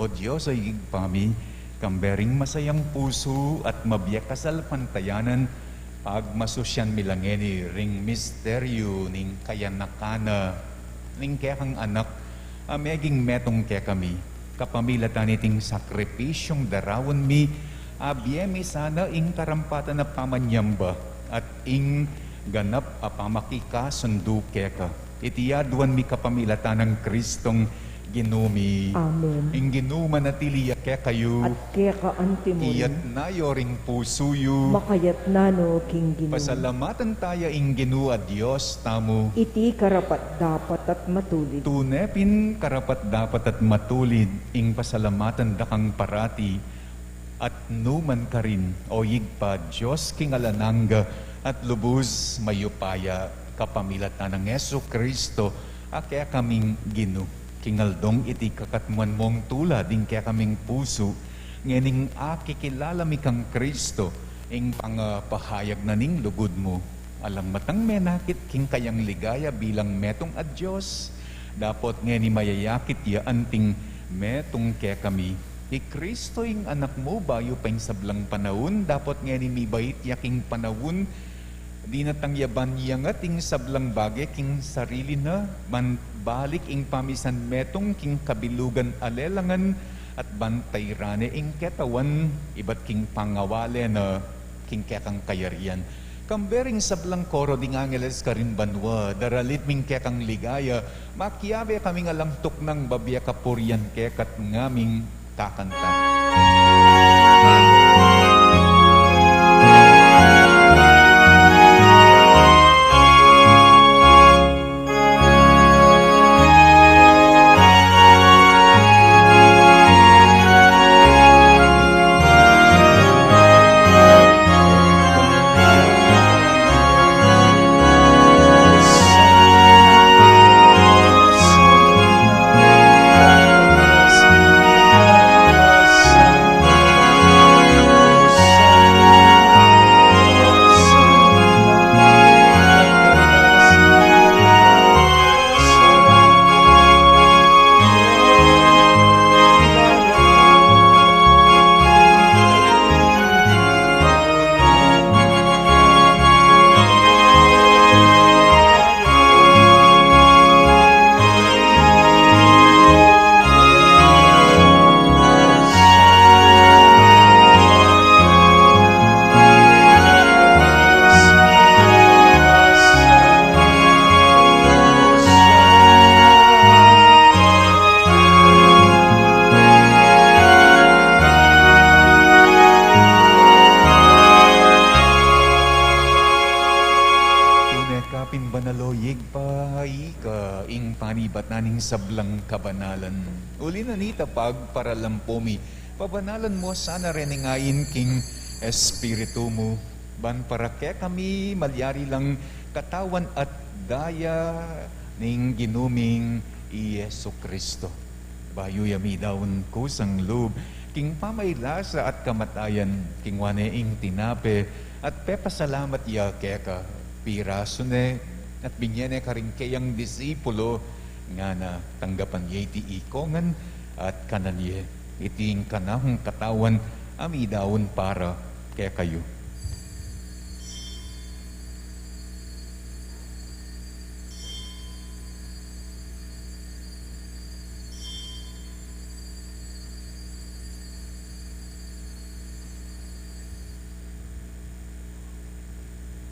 O Diyos ay igpami, kambering masayang puso at mabiyak kasal pantayanan, pag masusyan milangeni ring misteryo ning kayanakana, ning kaya kang anak, ameging metong kaya kami, kapamilatan iting sakripisyong darawan mi, abiyemi sana ing karampatan na pamanyamba, at ing ganap apamakika sundu kaya ka. Itiyaduan mi kapamilatan ng Kristong ginumi. Amen. Ing ginuma na tiliya kaya kayo, At kaya ka antimon, iyat na yoring pusuyo, makayat na no king Ginoo. pasalamatan tayo ing ginua Diyos tamo. Iti karapat dapat at matulid. Tunepin karapat dapat at matulid, ing pasalamatan dakang parati, at numan ka rin, o yigpa Diyos king alananga, at lubos mayupaya, kapamilatan ng Yesu Kristo, kaya kaming ginu. Kingaldong iti kakatmuan mong tula, din kaya kaming puso, ngening akikilala mi kang Kristo, ing pangpahayag na ning lugod mo. Alang matang menakit, king kayang ligaya bilang metong at Diyos. Dapot ngeni mayayakit ya anting metong kaya kami. Di Kristo ing anak mo, bayo pa ing sablang panahon, dapot ngeni mi bait yaking panahon, di natangyaban yang ating sablang bagay king sarili na, man balik ing pamisan metong king kabilugan alelangan, at bantay rane ing ketawan, ibat king pangawale na king kekang kayarian. Kambering sablang koro ding angeles karin banwa, daralit ming kekang ligaya, makiyabe kaming alangtok ng babya kapuryan kekat ngaming kakanta. Sablang kabanalan. Uli na ni tapag para lampomi. Pabanalan mo sana renengayin king espiritu mo. Ban para kaya kami malyari lang katawan at daya ning ginuming Yesu Kristo. Bayo yami daon ko sang loob. King pamaylasa at kamatayan. King waneing tinape. At pepasalamat ya kaya ka. Piraso ne. At binyene ka rin kayang disipulo nga na tanggapan ye iti ikongan at kanalye iting kanahong katawan amidawon para kaya kayo.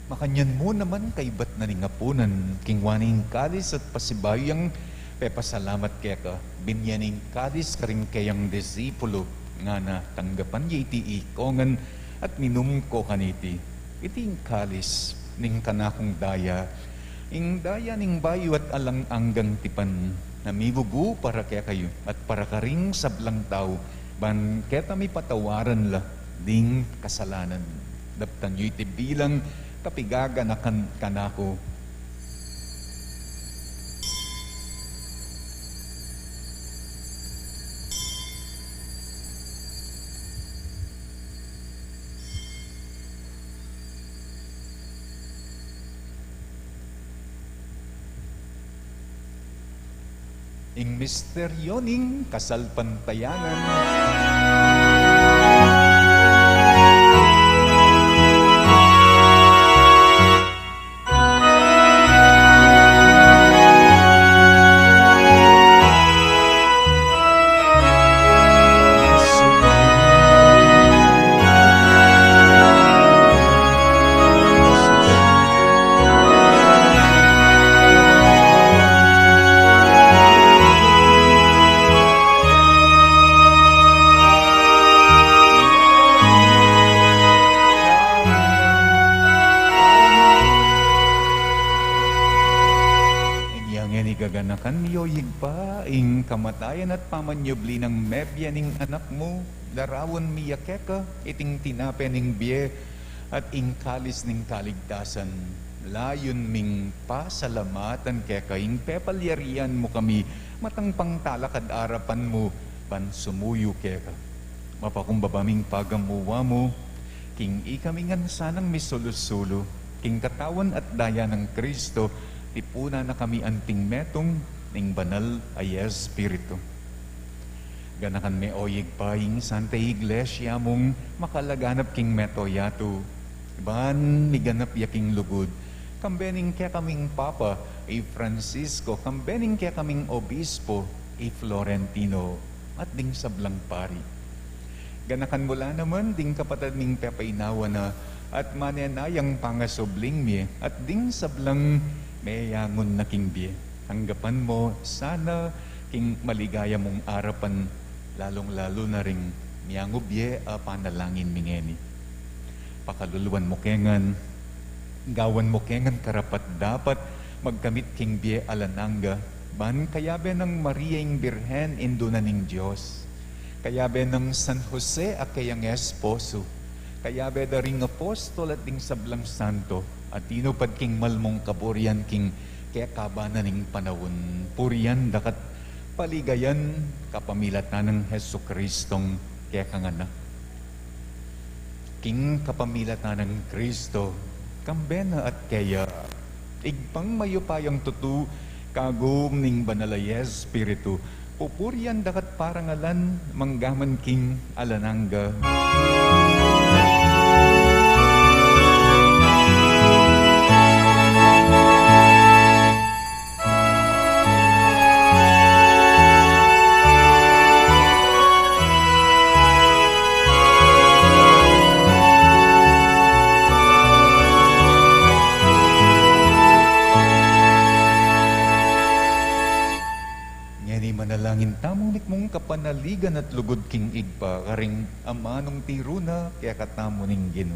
Makanyan mo naman kay bat na ningapunan, kingwaning kalis at pasibayang pepasalamat kaya ka, binyaning kalis karing kayang disipulo, nga na tanggapan niya iti ikongan at minum ko kaniti. Iting kalis, ning kanakong daya, ing daya ning bayo at alang anggang tipan, namibubu para kaya kayo, at para karing sablang tao, ban keta mi patawaran la, ding kasalanan. Daptan niyo iti bilang kapigaga na kanako. ing misteryo ning kasalpantayangan. Gaganakan niyo higpa, ing kamatayan at pamanyubli ng mebya ning anak mo, darawon miya keka, iting tinape ning biye, at ing kalis ning kaligtasan. Layon ming pasalamatan keka, ing pepalyarian mo kami, matang pangtalakad arapan mo, pansumuyo keka. Mapakumbabaming pagamuwa mo, king ikamingan sanang misulusulo, king katawan at daya ng Kristo, tipuna na kami anting metong ning banal ay Espiritu. Ganakan me oyig paing Santa Iglesia mong makalaganap king metoyato. Ban niganap yaking lugod. Kambening kaya kaming Papa, Francisco, kambening kaya kaming Obispo, Florentino, at ding sablang pari. Ganakan mula naman ding kapatid ning pepainawa na at manenayang pangasobling mi at ding sablang mayangon na king biye. Hanggapan mo, sana king maligaya mong arapan, lalong-lalo na ring miyango biye a panalangin mingeni. Pakaluluan mo kengan, gawan mo kengan karapat dapat, magkamit king biye alananga, ban kayabe ng Maria ing Birhen indo na ning Diyos, kayabe ng San Jose a kayang esposo, kayabe da ring apostol at ding sablang santo, at tinupad king malmong kaburian king kaya kabanan ning panawon. Puriyan dakat paligayan kapamilatan ng Hesu Kristong kaya kangana. King kapamilatan ng Kristo, kambena at kaya igpang mayupayang tutu kagum ning banalay Espiritu, pupuriyan dakat parangalan manggaman king alananga. Manalangin tamong nikmong kapanaligan at lugod king igpa, karing amanong tiruna, kaya katamo ning Ginoo.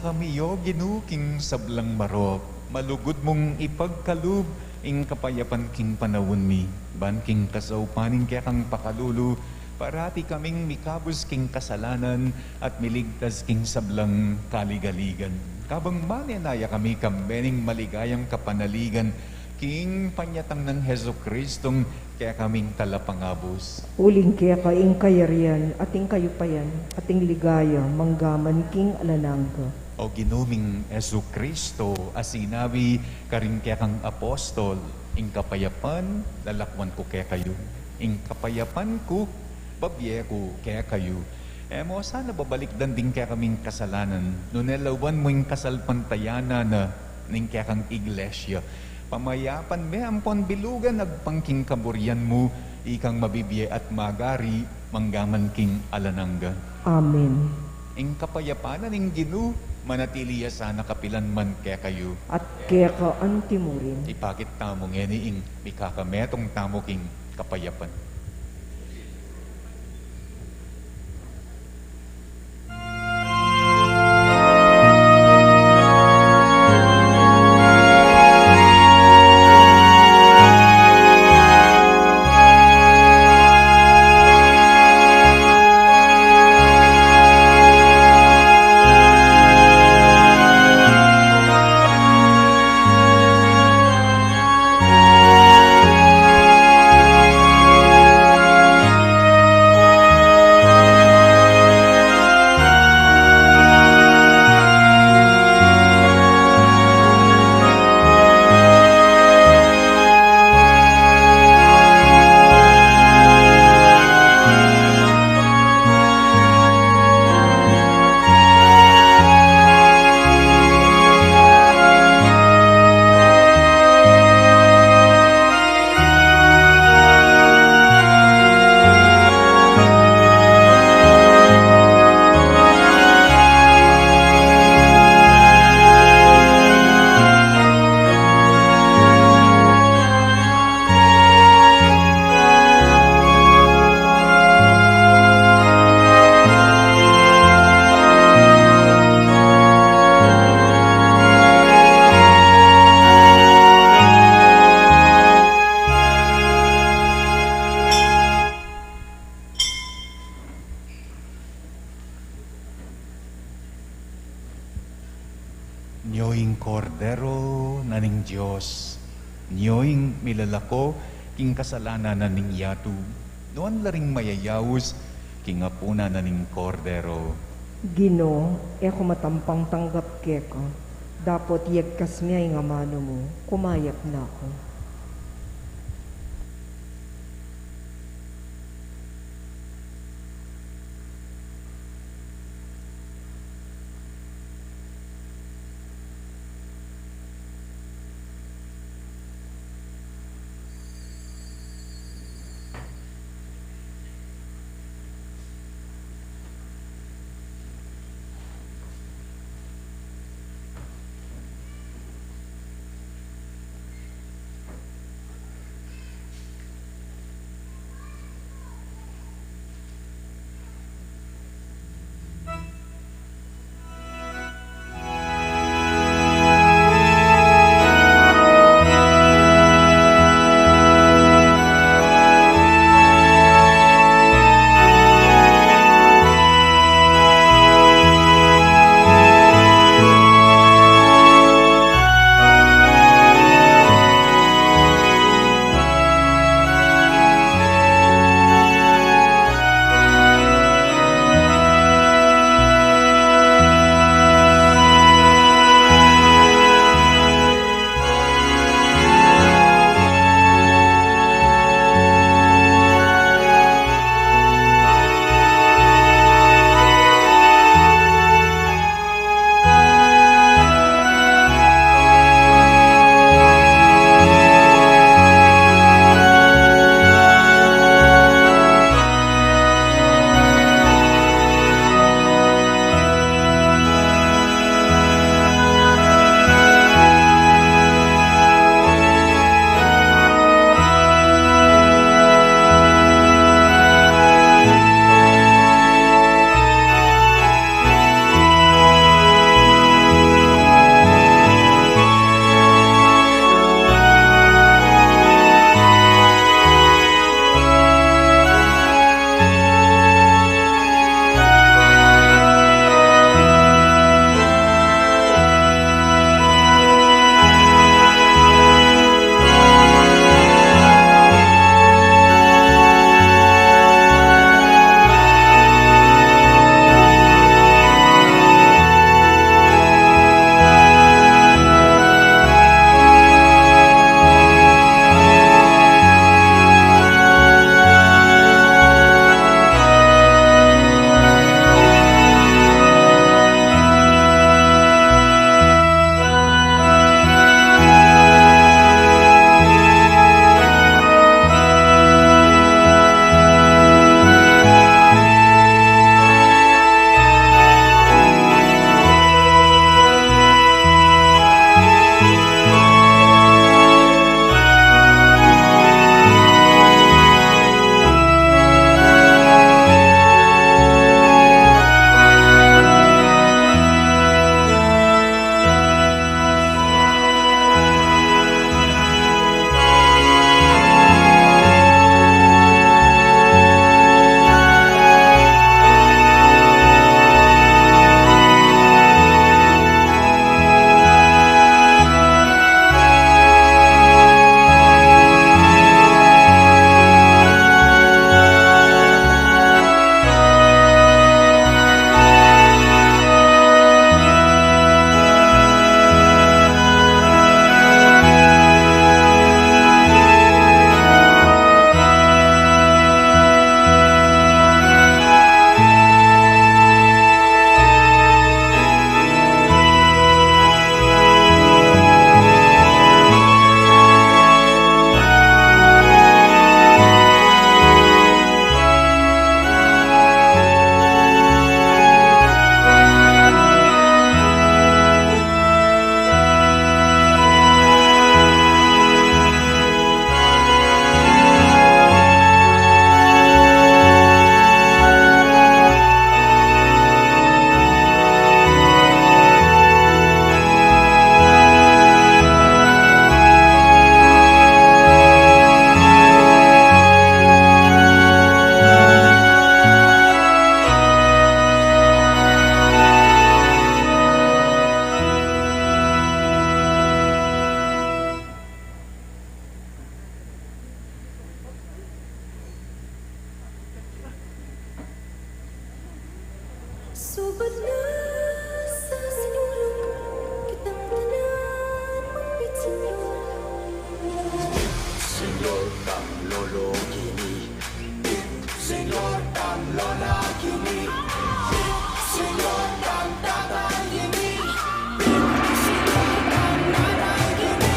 kami yo ginuking sablang marop. Malugod mong ipagkalub, ing kapayapan king panawon mi. Ban king kasaupanin kaya kang pakalulu, parati kaming mikabus king kasalanan at miligtas king sablang kaligaligan. Kabang manenaya kami kambening maligayang kapanaligan, king panyatang ng Heso Kristong kaya kaming talapangabos. Uling kaya kaing kayarian, ating kayupayan, ating ligaya, manggaman king alanangka. O ginuming Heso Kristo, asinawi karing kaya kang apostol, ing kapayapan, lalakwan ko kaya kayo. Ing kapayapan ko, babye ko kaya kayo. Mo sana babalikdan din kaya kaming kasalanan. Nunelawan mo yung kasalpantayana na ning kaya kang iglesia. Pamayapan me ampon bilugan nagpangking kaburian mo, ikang mabibiye at magari, manggaman king alanangga. Amen. Ing kapayapanan ing ginu, manatiliya sana kapilan man kaya kayo. At kaya ka antimurin. Ipakit tamo ngeni ing mikakametong tamo king kapayapan. Nyoing kordero naning Diyos, nyoing milalako, king kasalanan naning yatu, noan laring mayayawus, king apuna naning kordero. Gino, eko matampang tanggap keka. Dapat yegkas miya nga mano mo, kumayap na ako. sa sinulog kitang tanan mapit Senyor kang lolo kini Senyor kang lola kini Senyor kang tatay kini Senyor kang nanay kini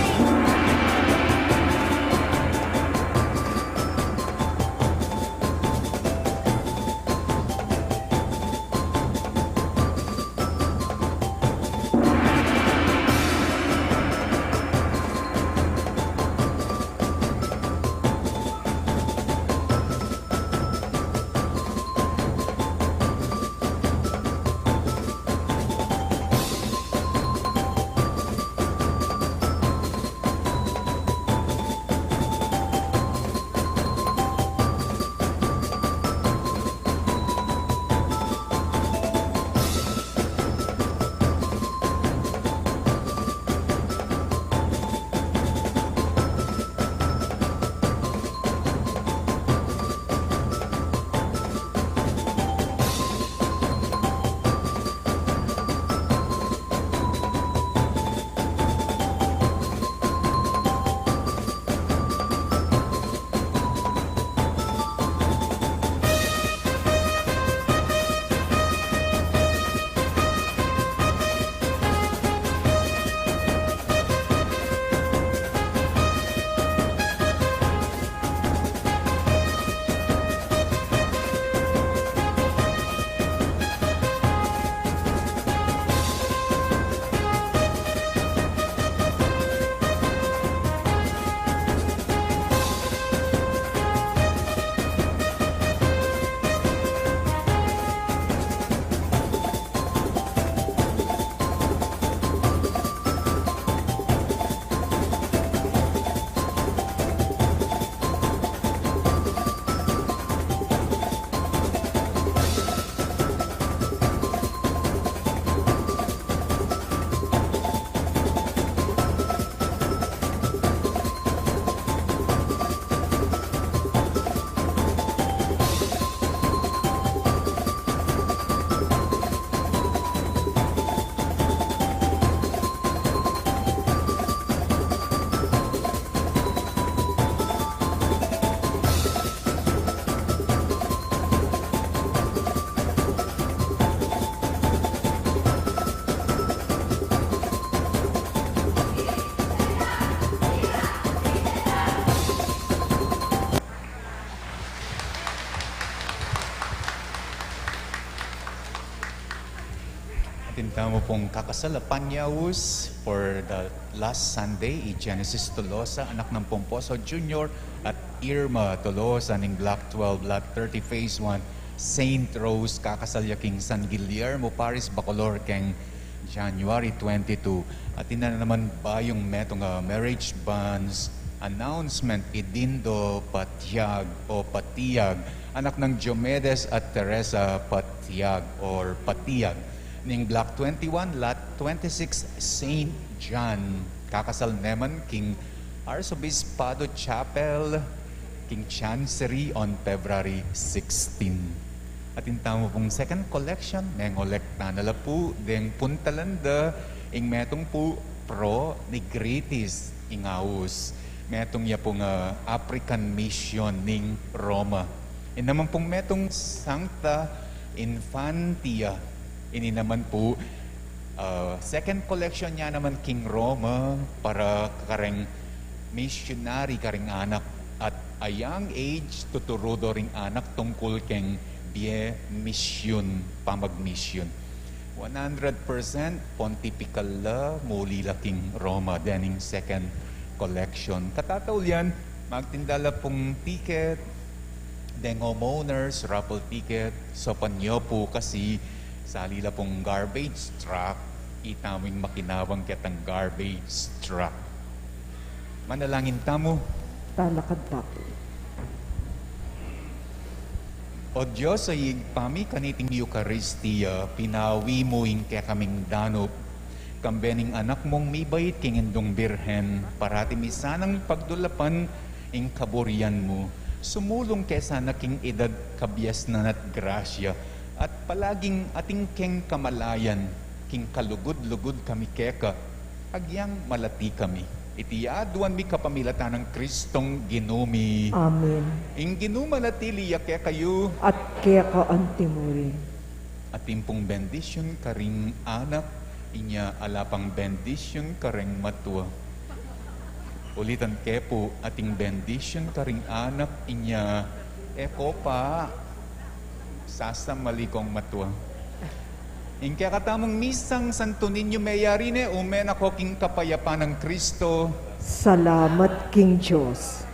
Tinta mo pong kakasal Panyawus for the last Sunday, Genesis Tolosa, anak ng Pomposo Jr. at Irma Tolosa ng Block 12, Lot 30, Phase 1, Saint Rose, kakasal yaking San Guillermo, Paris, Bacolor, keng January 22. At ina na naman ba yung metong marriage banns announcement, Idindo Patiag o Patiag, anak ng Diomedes at Teresa Patiag or Patiag, ning Block 21, Lot 26, St. John. Kakasal naman King Arzobispado Chapel, King Chancery on February 16. At intamo pong second collection, mengolekta na po, deng puntalanda, ing metong po pro Negritis, ingaus. Metong ya pong African Mission ning Roma. Naman pong metong Sancta Infantia, ini naman po, second collection niya naman King Roma para kareng missionary karing anak at a young age tuturudo ring anak tungkol keng bie mission, pamag-mission. 100% pontifical la, muli la King Roma, dening second collection. Katataw yan, magtindala pong ticket, deng homeowners, raffle ticket, so panyo po kasi salila pong garbage truck, itaming makinawang kitang garbage truck. Manalangin tamo. Talakad tapo. O Diyos, ay igpami kaniting Eucharistia, pinawi mo ing kaya kaming danop, kambening anak mong mibait king indong birhen, parati misanang pagdulapan ing kaburian mo, sumulong kesa na king edad kabyas na nat grasya, At palaging ating keng kamalayan, king kalugod-lugod kami keka, agyang malati kami. Itiyaduan mi kapamilatan ng Kristong ginumi. Amen. Ing ginumalati liya kaya kayo. At kaya ka antimurin. At timpong bendisyon karing anak, inya alapang bendisyon karing matua. Ulitan kepo ating bendisyon karing anak, inya eko pa sasamalikong matua. Ing kaya katamong misang santo ninyo mayari ne, umen ako king kapayapa ng Kristo. Salamat, King Diyos.